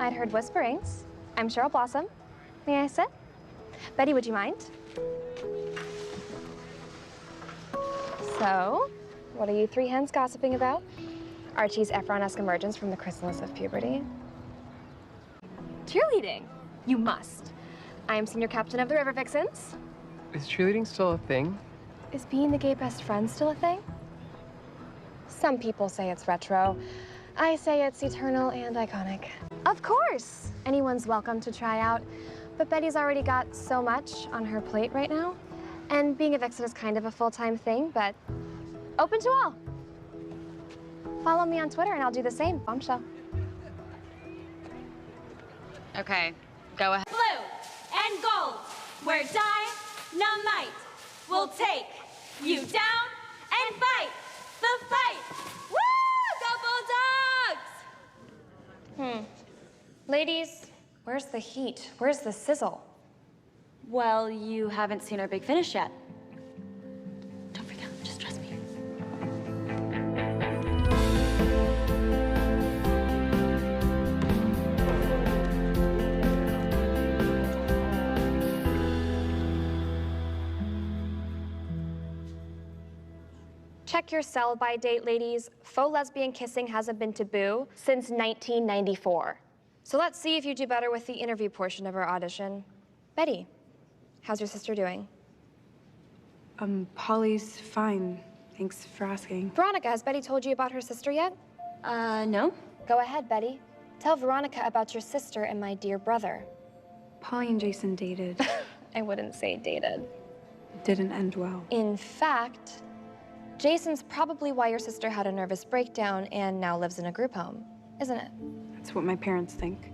I'd heard whisperings. I'm Cheryl Blossom. May I sit? Betty, would you mind? So, what are you three hens gossiping about? Archie's Efron-esque emergence from the chrysalis of puberty. Cheerleading. You must. I am senior captain of the River Vixens. Is cheerleading still a thing? Is being the gay best friend still a thing? Some people say it's retro. I say it's eternal and iconic. Of course! Anyone's welcome to try out, but Betty's already got so much on her plate right now. And being a Vixen is kind of a full-time thing, but open to all. Follow me on Twitter and I'll do the same. Bombshell. Okay, go ahead. Blue and gold, where dynamite will take you down and fight the fight. Woo! Go Bulldogs! Ladies, where's the heat? Where's the sizzle? Well, you haven't seen our big finish yet. Don't freak out, just trust me. Check your sell-by date, ladies. Faux lesbian kissing hasn't been taboo since 1994. So let's see if you do better with the interview portion of our audition. Betty, how's your sister doing? Polly's fine. Thanks for asking. Veronica, has Betty told you about her sister yet? No. Go ahead, Betty. Tell Veronica about your sister and my dear brother. Polly and Jason dated. I wouldn't say dated. It didn't end well. In fact, Jason's probably why your sister had a nervous breakdown and now lives in a group home, isn't it? That's what my parents think.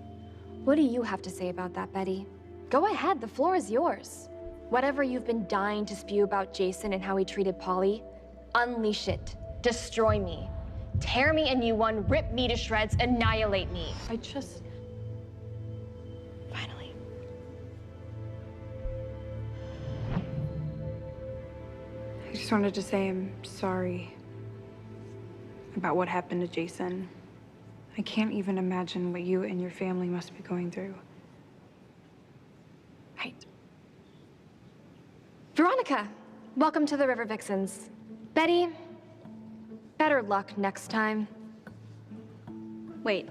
What do you have to say about that, Betty? Go ahead, the floor is yours. Whatever you've been dying to spew about Jason and how he treated Polly, unleash it. Destroy me. Tear me a new one, rip me to shreds, annihilate me. Finally. I just wanted to say I'm sorry about what happened to Jason. I can't even imagine what you and your family must be going through. Right. Veronica, welcome to the River Vixens. Betty, better luck next time. Wait,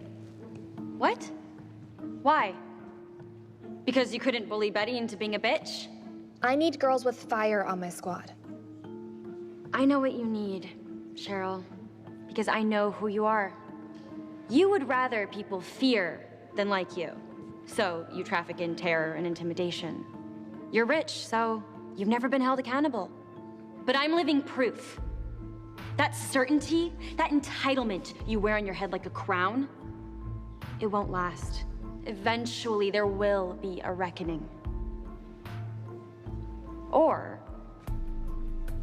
what? Why? Because you couldn't bully Betty into being a bitch? I need girls with fire on my squad. I know what you need, Cheryl, because I know who you are. You would rather people fear than like you. So you traffic in terror and intimidation. You're rich, so you've never been held accountable. But I'm living proof. That certainty, that entitlement you wear on your head like a crown, it won't last. Eventually, there will be a reckoning. Or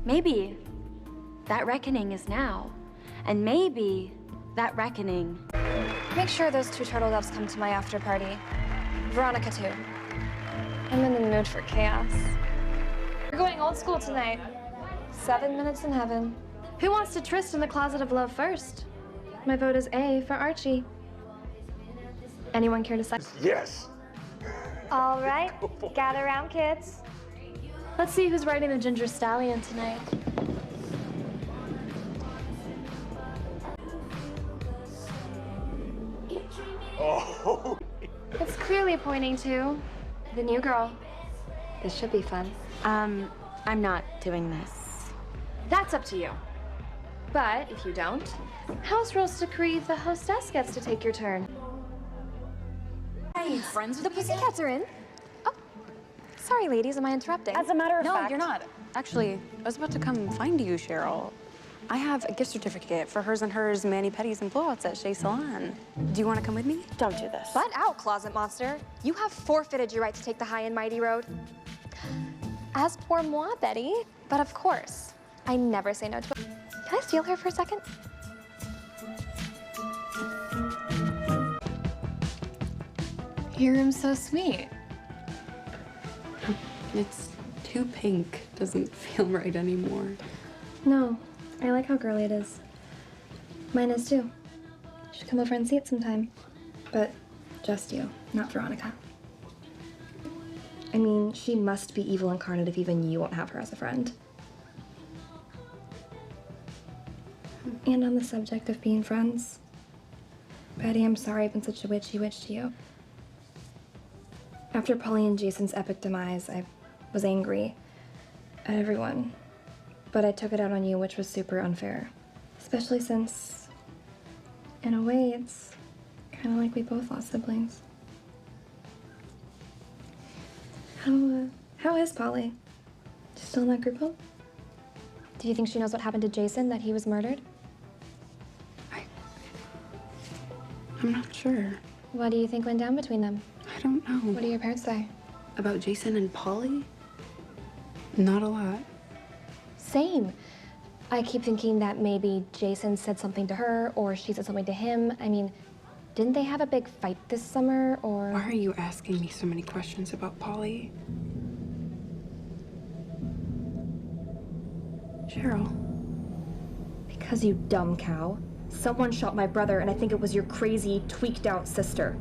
maybe that reckoning is now. And maybe that reckoning... Make sure those two turtle doves come to my after party. Veronica, too. I'm in the mood for chaos. We're going old school tonight. 7 minutes in heaven. Who wants to tryst in the closet of love first? My vote is A for Archie. Anyone care to say? Yes. All right, gather around, kids. Let's see who's riding the ginger stallion tonight. Oh. It's clearly pointing to the new girl. This should be fun. I'm not doing this. That's up to you. But if you don't, house rules decree the hostess gets to take your turn. Hey, friends with The Pussycats are in. Oh, sorry, ladies, am I interrupting? As a matter of No, fact... you're not. Actually, I was about to come find you, Cheryl. I have a gift certificate for hers and hers mani-pedis and blowouts at Shea Salon. Do you want to come with me? Don't do this. Butt out, closet monster. You have forfeited your right to take the high and mighty road. As pour moi, Betty. But of course, I never say no to her. Can I steal her for a second? Your room's so sweet. It's too pink. Doesn't feel right anymore. No, I like how girly it is. Mine is too. You should come over and see it sometime. But Just you, not Veronica. I mean, she must be evil incarnate if even you won't have her as a friend. And on the subject of being friends, Betty, I'm sorry I've been such a witchy witch to you. After Polly and Jason's epic demise, I was angry at everyone, but I took it out on you, which was super unfair. Especially since, in a way, it's kind of like we both lost siblings. How is Polly? She's still in that group home? Do you think she knows what happened to Jason, that he was murdered? I'm not sure. What do you think went down between them? I don't know. What do your parents say? About Jason and Polly? Not a lot. Same. I keep thinking that maybe Jason said something to her, or she said something to him. I mean, didn't they have a big fight this summer, or? Why are you asking me so many questions about Polly? Cheryl. Because you dumb cow. Someone shot my brother, and I think it was your crazy, tweaked out sister.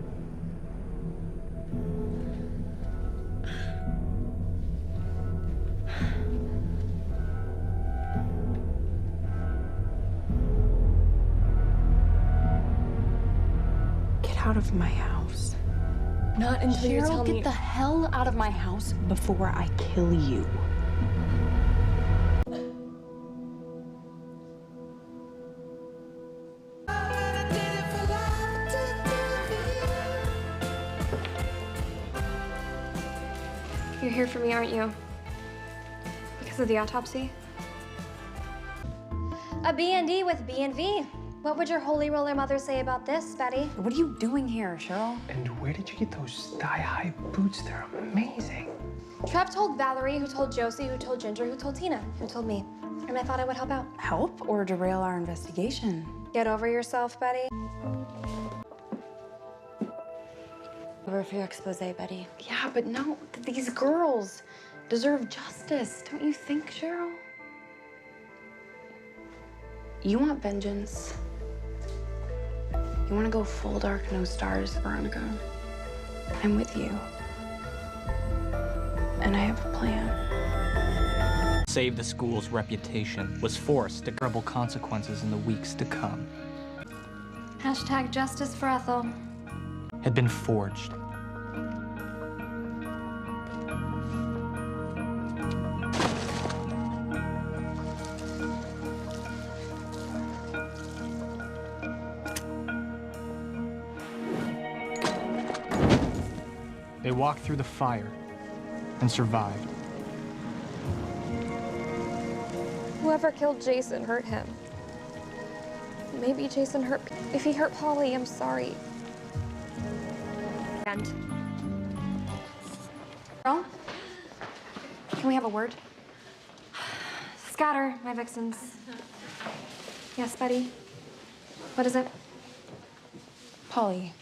Get out of my house. Not until you tell Cheryl, me. get the hell out of my house before I kill you. You're here for me, aren't you? Because of the autopsy? A B&D with B&V. What would your holy roller mother say about this, Betty? What are you doing here, Cheryl? And where did you get those thigh-high boots? They're amazing. Trev told Valerie, who told Josie, who told Ginger, who told Tina, who told me. And I thought I would help out. Help or derail our investigation? Get over yourself, Betty. Over for your expose, Betty. Yeah, but no, these girls deserve justice, don't you think, Cheryl? You want vengeance. You want to go full dark, no stars, Veronica. I'm with you. And I have a plan. Save the school's reputation was forced to terrible consequences in the weeks to come. Hashtag justice for Ethel. Had been forged. They walked through the fire and survived. Whoever killed Jason hurt him. Maybe Jason hurt. If he hurt Polly, I'm sorry. And Cheryl, can we have a word? Scatter, my Vixens. Yes, Betty? What is it? Polly.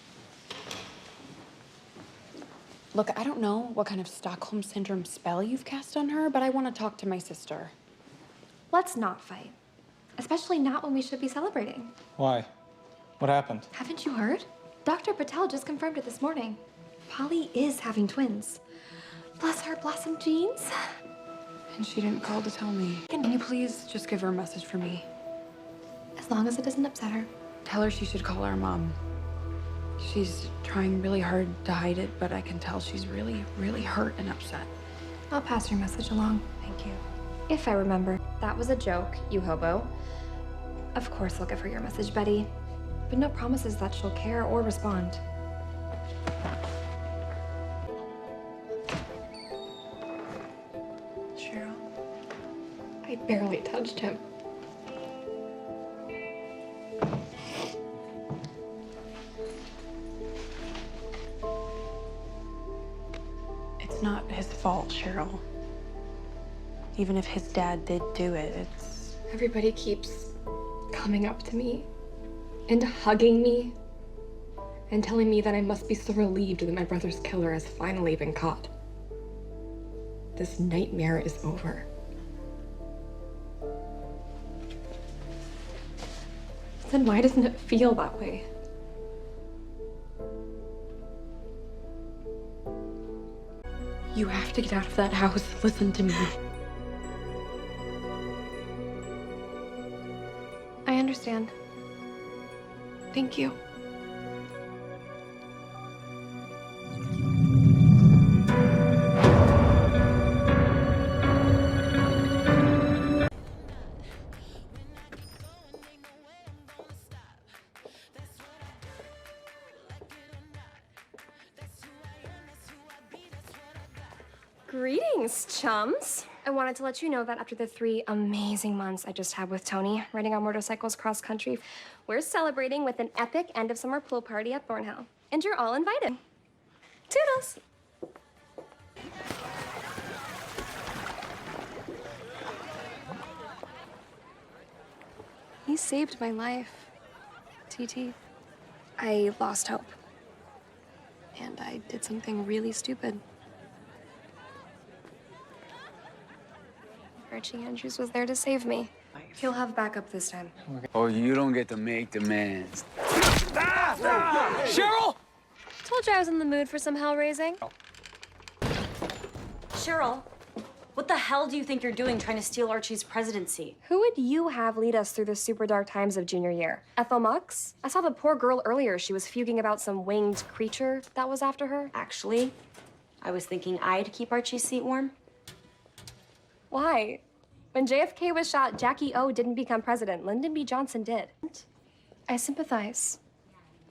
Look, I don't know what kind of Stockholm Syndrome spell you've cast on her, but I want to talk to my sister. Let's not fight. Especially not when we should be celebrating. Why? What happened? Haven't you heard? Dr. Patel just confirmed it this morning. Polly is having twins. Bless her Blossom genes. And she didn't call to tell me. Can you please just give her a message for me? As long as it doesn't upset her. Tell her she should call her mom. She's trying really hard to hide it, but I can tell she's really, really hurt and upset. I'll pass your message along. Thank you. If I remember. That was a joke, you hobo. Of course I'll give her your message, Betty. But no promises that she'll care or respond. Cheryl? I barely touched him. It's not his fault, Cheryl. Even if his dad did do it, it's... Everybody keeps coming up to me and hugging me and telling me that I must be so relieved that my brother's killer has finally been caught. This nightmare is over. Then why doesn't it feel that way? You have to get out of that house. Listen to me. I understand. Thank you. Greetings, chums. I wanted to let you know that after the 3 amazing months I just had with Tony, riding our motorcycles cross-country, we're celebrating with an epic end-of-summer pool party at Thornhill. And you're all invited. Toodles! He saved my life, TT. I lost hope. And I did something really stupid. Archie Andrews was there to save me. He'll have backup this time. Oh, you don't get to make demands. Cheryl! Told you I was in the mood for some hell raising. Cheryl, what the hell do you think you're doing trying to steal Archie's presidency? Who would you have lead us through the super dark times of junior year? Ethel Mux? I saw the poor girl earlier. She was fuging about some winged creature that was after her. Actually, I was thinking I'd keep Archie's seat warm. Why? When JFK was shot, Jackie O didn't become president. Lyndon B. Johnson did. I sympathize.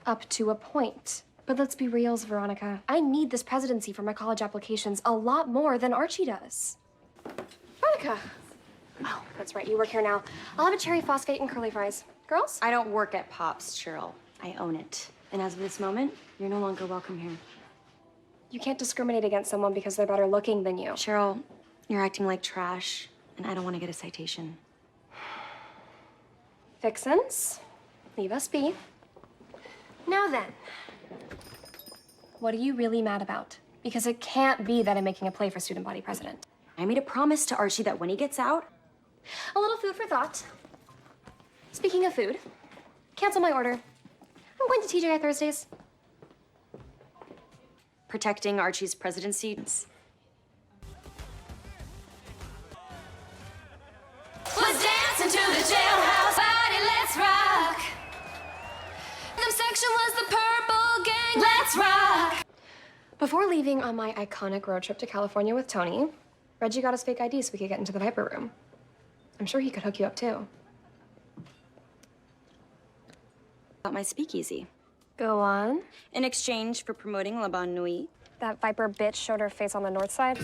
Up to a point. But let's be reals, Veronica. I need this presidency for my college applications a lot more than Archie does. Veronica! Oh, that's right, you work here now. I'll have a cherry phosphate and curly fries. Girls? I don't work at Pops, Cheryl. I own it. And as of this moment, you're no longer welcome here. You can't discriminate against someone because they're better looking than you. Cheryl, you're acting like trash, and I don't want to get a citation. Vixens, leave us be. Now then, what are you really mad about? Because it can't be that I'm making a play for student body president. I made a promise to Archie that when he gets out, A little food for thought. Speaking of food, cancel my order. I'm going to TGI Thursdays. protecting Archie's presidency. Was dancing to the jailhouse party, let's rock. Them section was the purple gang, let's rock. Before leaving on my iconic road trip to California with Tony, Reggie got his fake ID so we could get into the Viper room. I'm sure he could hook you up too. About my speakeasy. Go on. In exchange for promoting La Bonne Nuit. That Viper bitch showed her face on the north side.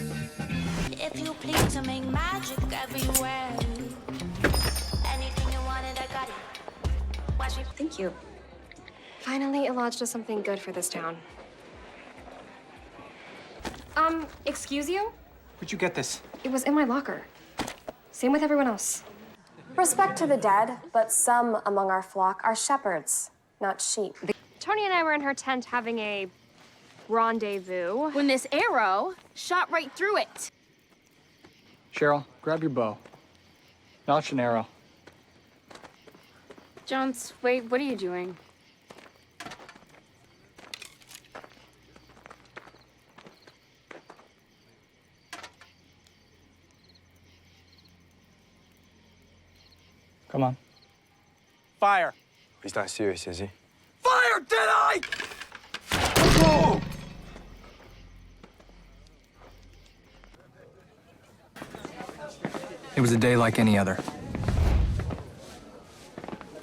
If you please to make magic everywhere. Anything you wanted, I got it. Watch me. Thank you. Finally, it lodged us something good for this town. Excuse you? Where'd you get this? It was in my locker. Same with everyone else. Respect to the dead, but some among our flock are shepherds, not sheep. Tony and I were in her tent having a rendezvous. When this arrow shot right through it. Cheryl, grab your bow. Notch an arrow. Jones, wait, what are you doing? Come on. Fire! He's not serious, is he? Fire, Deadeye! Whoa! It was a day like any other.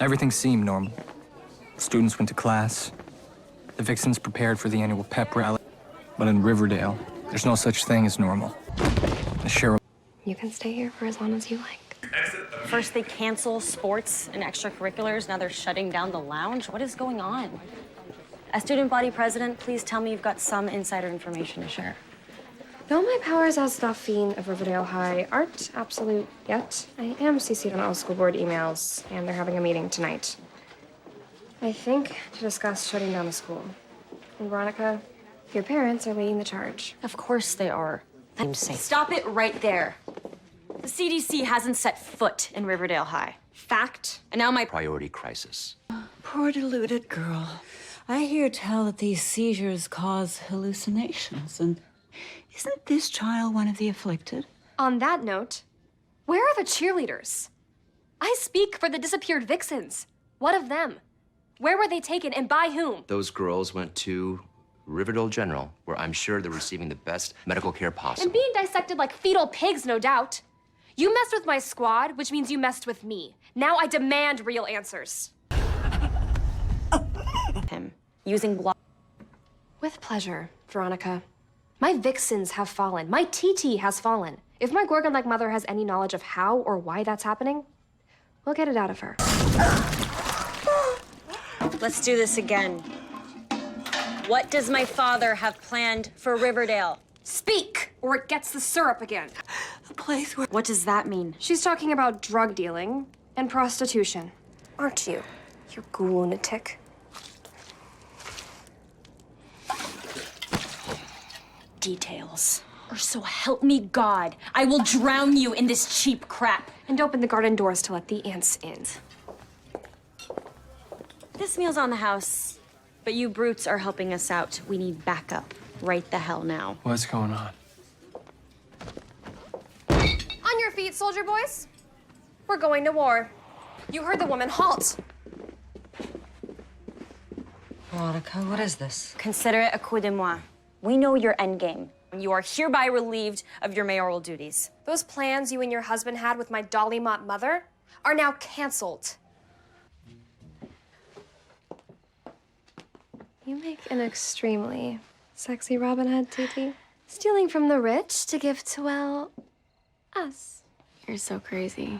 Everything seemed normal. Students went to class. The Vixens prepared for the annual pep rally. But in Riverdale, there's no such thing as normal. Cheryl. You can stay here for as long as you like. First they cancel sports and extracurriculars, now they're shutting down the lounge. What is going on? As student body president, please tell me you've got some insider information to share. Though my powers as the fiend of Riverdale High aren't absolute yet, I am CC'd on all school board emails, and they're having a meeting tonight. I think to discuss shutting down the school. And Veronica, your parents are leading the charge. Of course they are. Stop it right there. The CDC hasn't set foot in Riverdale High. Fact. And now my priority crisis. Poor deluded girl. I hear tell that these seizures cause hallucinations, and Isn't this child one of the afflicted? On that note, where are the cheerleaders? I speak for the disappeared Vixens. What of them? Where were they taken and by whom? Those girls went to Riverdale General, where I'm sure they're receiving the best medical care possible. And being dissected like fetal pigs, no doubt. You messed with my squad, which means you messed with me. Now I demand real answers. Him using blood. With pleasure, Veronica. My Vixens have fallen. My TT has fallen. If my Gorgon-like mother has any knowledge of how or why that's happening, we'll get it out of her. Let's do this again. What does my father have planned for Riverdale? Speak, or it gets the syrup again. A place where... What does that mean? She's talking about drug dealing and prostitution. Aren't you, you lunatic? Details. Or so help me God, I will drown you in this cheap crap. And open the garden doors to let the ants in. This meal's on the house, but you brutes are helping us out. We need backup right the hell now. What's going on? On your feet, soldier boys. We're going to war. You heard the woman. Halt. Veronica, what is this? Consider it a coup de moi. We know your endgame. You are hereby relieved of your mayoral duties. Those plans you and your husband had with my Dolly Mott mother are now canceled. You make an extremely sexy Robin Hood, TT. Stealing from the rich to give to, well, us. You're so crazy.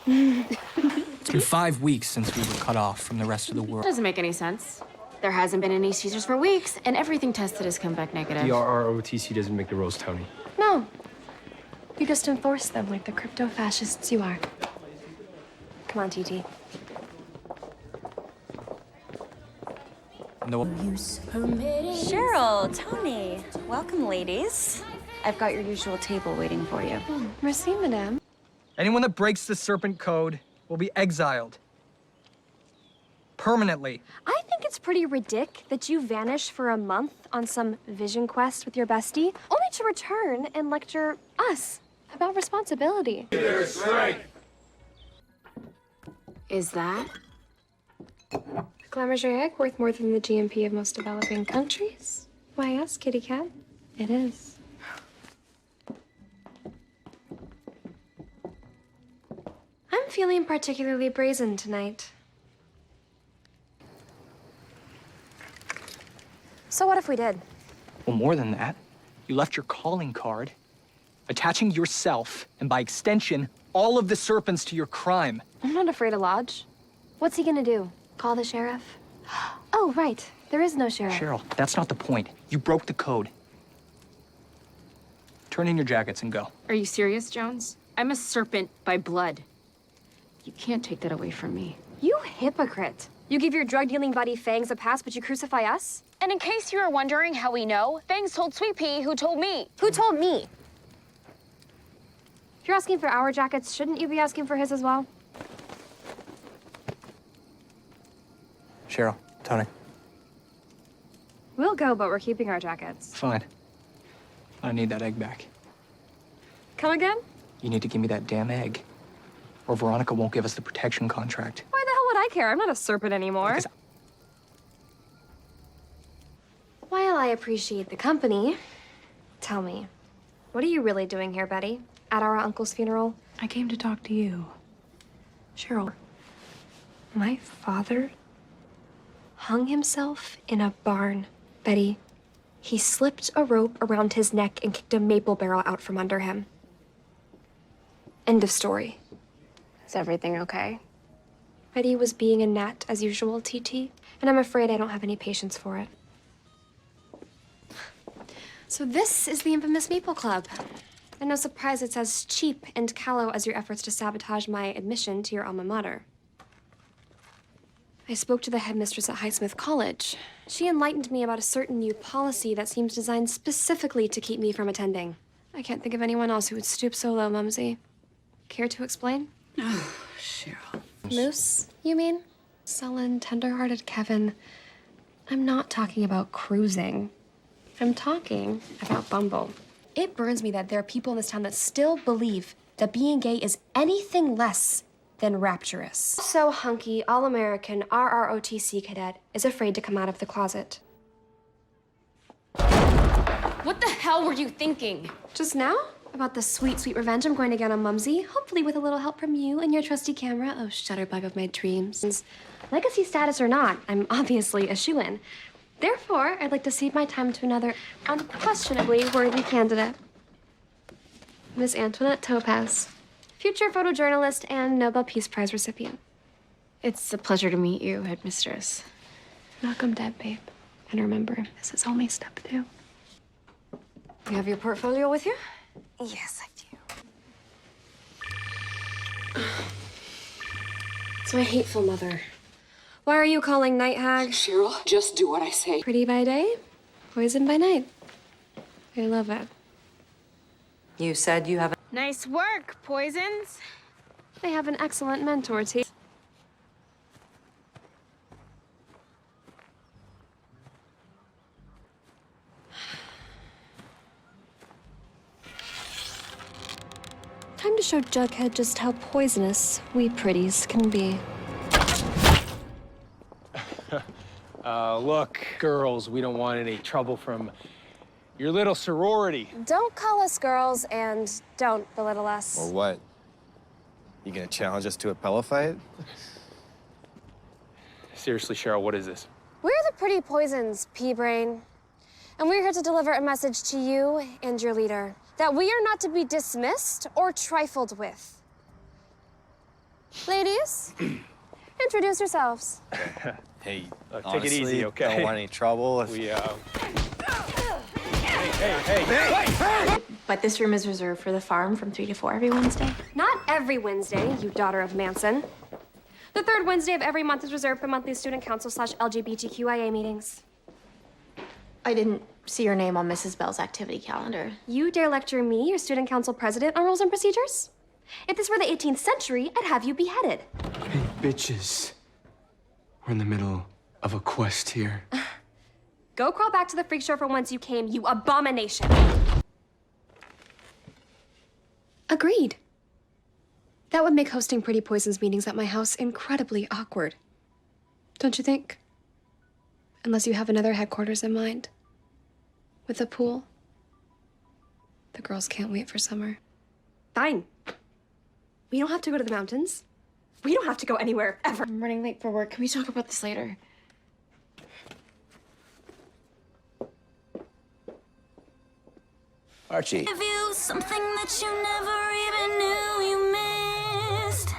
It's been 5 weeks since we were cut off from the rest of the world. Doesn't make any sense. There hasn't been any seizures for weeks, and everything tested has come back negative. The RROTC doesn't make the rules, Tony. No. You just enforce them like the crypto-fascists you are. Come on, TT. No. Cheryl, Tony, welcome, ladies. I've got your usual table waiting for you. Merci, madame. Anyone that breaks the Serpent code will be exiled. Permanently. I think it's pretty ridiculous that you vanish for a month on some vision quest with your bestie, only to return and lecture us about responsibility. Is that? Glamour's your egg worth more than the GMP of most developing countries? Why, yes, kitty cat. It is. I'm feeling particularly brazen tonight. So what if we did? Well, more than that, you left your calling card, attaching yourself, and by extension, all of the Serpents to your crime. I'm not afraid of Lodge. What's he gonna do? Call the sheriff? Oh, right. There is no sheriff. Cheryl, that's not the point. You broke the code. Turn in your jackets and go. Are you serious, Jones? I'm a serpent by blood. You can't take that away from me. You hypocrite. You give your drug-dealing buddy Fangs a pass, but you crucify us? And in case you were wondering how we know, Fangs told Sweet Pea, who told me. Who told me? If you're asking for our jackets, shouldn't you be asking for his as well? Cheryl, Tony. We'll go, but we're keeping our jackets. Fine. I need that egg back. Come again? You need to give me that damn egg, or Veronica won't give us the protection contract. Why the hell would I care? I'm not a serpent anymore. Because While I appreciate the company, tell me, what are you really doing here, Betty? At our uncle's funeral? I came to talk to you. Cheryl. My father hung himself in a barn, Betty. He slipped a rope around his neck and kicked a maple barrel out from under him. End of story. Is everything okay? Betty was being a gnat as usual, TT, and I'm afraid I don't have any patience for it. So this is the infamous Maple Club. And no surprise it's as cheap and callow as your efforts to sabotage my admission to your alma mater. I spoke to the headmistress at Highsmith College. She enlightened me about a certain new policy that seems designed specifically to keep me from attending. I can't think of anyone else who would stoop so low, Mumsy. Care to explain? Oh, Cheryl. Moose, you mean? Sullen, tender-hearted Kevin. I'm not talking about cruising. I'm talking about Bumble. It burns me that there are people in this town that still believe that being gay is anything less than rapturous. So hunky, all-American, RROTC cadet is afraid to come out of the closet. What the hell were you thinking? Just now? About the sweet, sweet revenge I'm going to get on Mumsy, hopefully with a little help from you and your trusty camera. Oh, shutterbug of my dreams. Legacy status or not, I'm obviously a shoo-in. Therefore, I'd like to cede my time to another unquestionably worthy candidate. Miss Antoinette Topaz, future photojournalist and Nobel Peace Prize recipient. It's a pleasure to meet you, headmistress. Welcome, dead babe. And remember, this is only step 2. You have your portfolio with you? Yes, I do. It's my hateful mother. Why are you calling Night Hag? Cheryl, just do what I say. Pretty by day, poison by night. I love it. You said you have a... Nice work, Poisons. I have an excellent mentor, T. Time to show Jughead just how poisonous we pretties can be. Look, girls, we don't want any trouble from your little sorority. Don't call us girls and don't belittle us. Or what? You gonna challenge us to a pillow fight? Seriously, Cheryl, what is this? We're the Pretty Poisons, P-Brain. And we're here to deliver a message to you and your leader that we are not to be dismissed or trifled with. Ladies, introduce yourselves. Hey, take honestly, it easy, okay? Don't want any trouble. If... Hey! But this room is reserved for the farm from 3 to 4 every Wednesday. Not every Wednesday, you daughter of Manson. The third Wednesday of every month is reserved for monthly student council / LGBTQIA meetings. I didn't see your name on Mrs. Bell's activity calendar. You dare lecture me, your student council president, on rules and procedures? If this were the 18th century, I'd have you beheaded. Hey, bitches. We're in the middle of a quest here. Go crawl back to the freak show from whence you came, you abomination. Agreed. That would make hosting Pretty Poisons meetings at my house incredibly awkward. Don't you think? Unless you have another headquarters in mind. With a pool. The girls can't wait for summer. Fine. We don't have to go to the mountains. We don't have to go anywhere, ever. I'm running late for work. Can we talk about this later? Archie. Give you something that you never even knew you missed.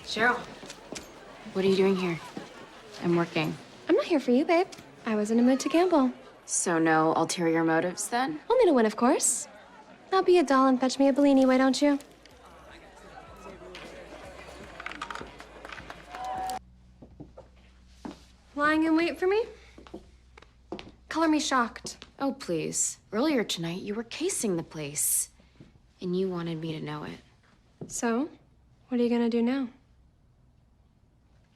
Cheryl, what are you doing here? I'm working. I'm not here for you, babe. I was in a mood to gamble. So no ulterior motives then? Only to win, of course. Now be a doll and fetch me a Bellini, why don't you? Lying in wait for me? Color me shocked. Oh, please. Earlier tonight, you were casing the place. And you wanted me to know it. So, what are you gonna do now?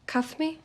Cuff me?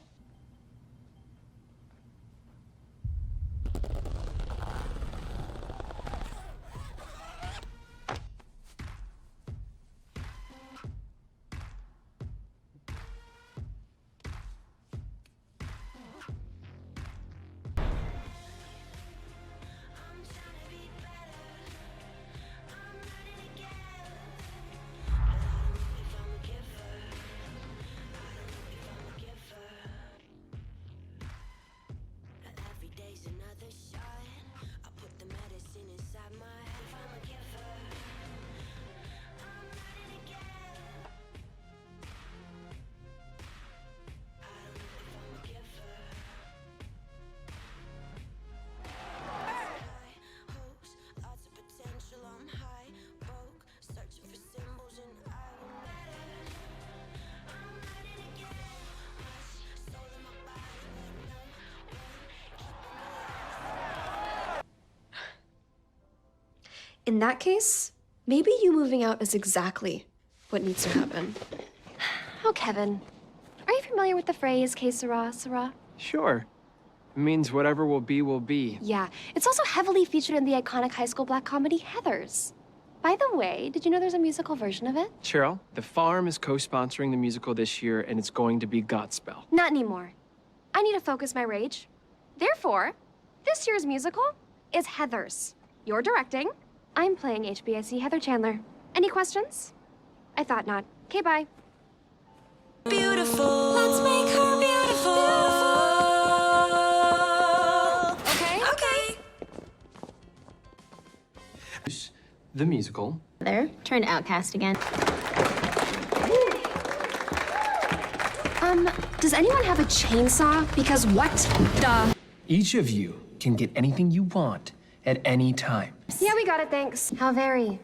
In that case, maybe you moving out is exactly what needs to happen. Oh, Kevin, are you familiar with the phrase que sera, sera? Sure. It means whatever will be, will be. Yeah, it's also heavily featured in the iconic high school black comedy Heathers. By the way, did you know there's a musical version of it? Cheryl, the farm is co-sponsoring the musical this year, and it's going to be Godspell. Not anymore. I need to focus my rage. Therefore, this year's musical is Heathers. You're directing. I'm playing HBIC Heather Chandler. Any questions? I thought not. Okay, bye. Beautiful. Let's make her beautiful. Okay. The musical. There, turned outcast again. Does anyone have a chainsaw? Because what the? Each of you can get anything you want at any time. Yeah, we got it, thanks. How very.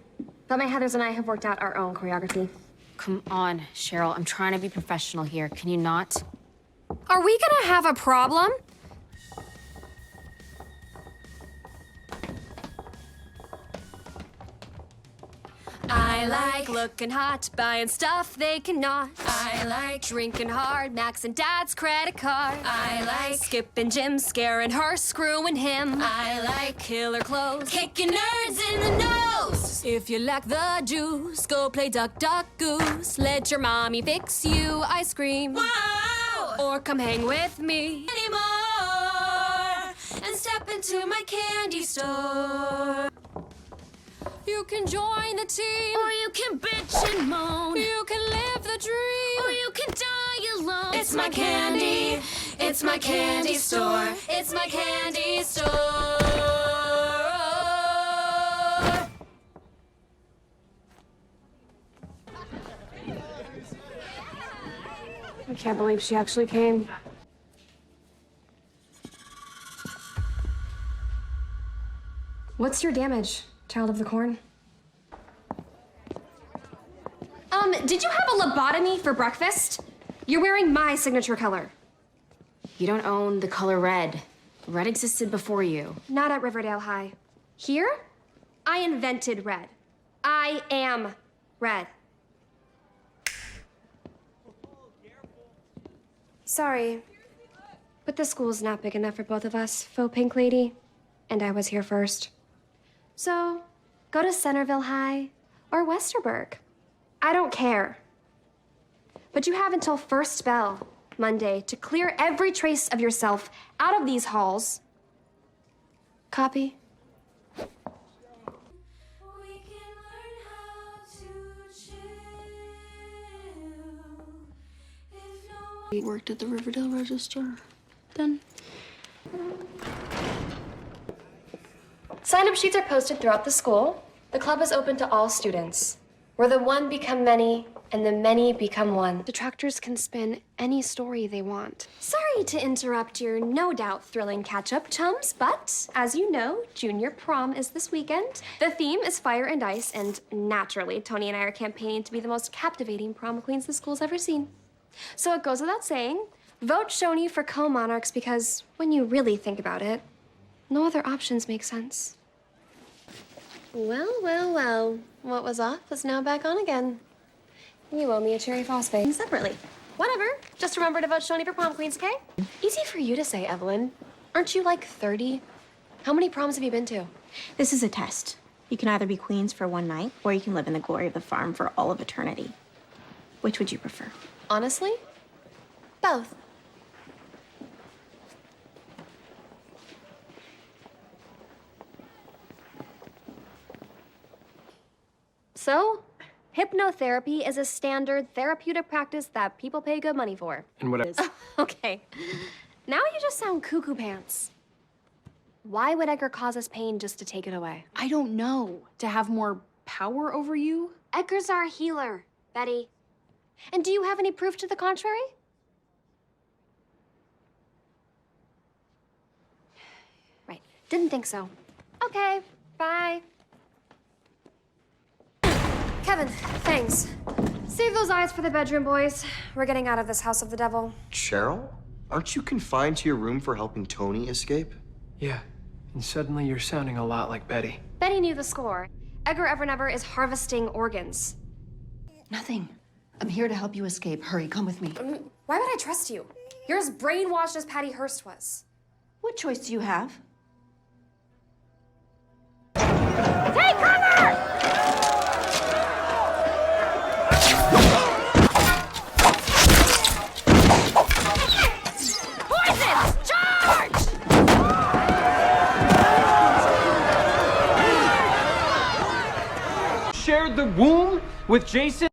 But my Heathers and I have worked out our own choreography. Come on, Cheryl. I'm trying to be professional here. Can you not? Are we gonna have a problem? I like looking hot, buying stuff they cannot. I like drinking hard, maxing dad's credit card. I like skipping gym, scaring her, screwing him. I like killer clothes, kicking nerds in the nose. If you lack the juice, go play duck, duck, goose. Let your mommy fix you ice cream. Wow! Or come hang with me anymore and step into my candy store. You can join the team, or you can bitch and moan. You can live the dream, or you can die alone. It's my candy store. It's my candy store. I can't believe she actually came. What's your damage? Child of the corn. Did you have a lobotomy for breakfast? You're wearing my signature color. You don't own the color red. Red existed before you. Not at Riverdale High. Here, I invented red. I am red. Sorry, but the school's not big enough for both of us, faux pink lady. And I was here first. So, go to Centerville High or Westerberg. I don't care. But you have until first bell, Monday, to clear every trace of yourself out of these halls. Copy? We worked at the Riverdale Register. Then. Sign-up sheets are posted throughout the school. The club is open to all students. Where the one become many, and the many become one. Detractors can spin any story they want. Sorry to interrupt your no doubt thrilling catch-up, chums, but as you know, junior prom is this weekend. The theme is fire and ice, and naturally, Tony and I are campaigning to be the most captivating prom queens the school's ever seen. So it goes without saying, vote Shoney for co-monarchs because when you really think about it, no other options make sense. Well, well, well. What was off is now back on again. You owe me a cherry phosphate separately. Whatever. Just remember to vote Shoney for prom queens, okay? Easy for you to say, Evelyn. Aren't you like 30? How many proms have you been to? This is a test. You can either be queens for one night, or you can live in the glory of the farm for all of eternity. Which would you prefer? Honestly, both. So, hypnotherapy is a standard therapeutic practice that people pay good money for. And what else? Okay. Now you just sound cuckoo pants. Why would Edgar cause us pain just to take it away? I don't know. To have more power over you? Edgar's our healer, Betty. And do you have any proof to the contrary? Right. Didn't think so. Okay, bye. Kevin, thanks. Save those eyes for the bedroom, boys. We're getting out of this house of the devil. Cheryl? Aren't you confined to your room for helping Tony escape? Yeah, and suddenly you're sounding a lot like Betty. Betty knew the score. Edgar Evernever is harvesting organs. Nothing. I'm here to help you escape. Hurry, come with me. Why would I trust you? You're as brainwashed as Patty Hearst was. What choice do you have? Take cover! Poisons! Charge! Shared the womb with Jason?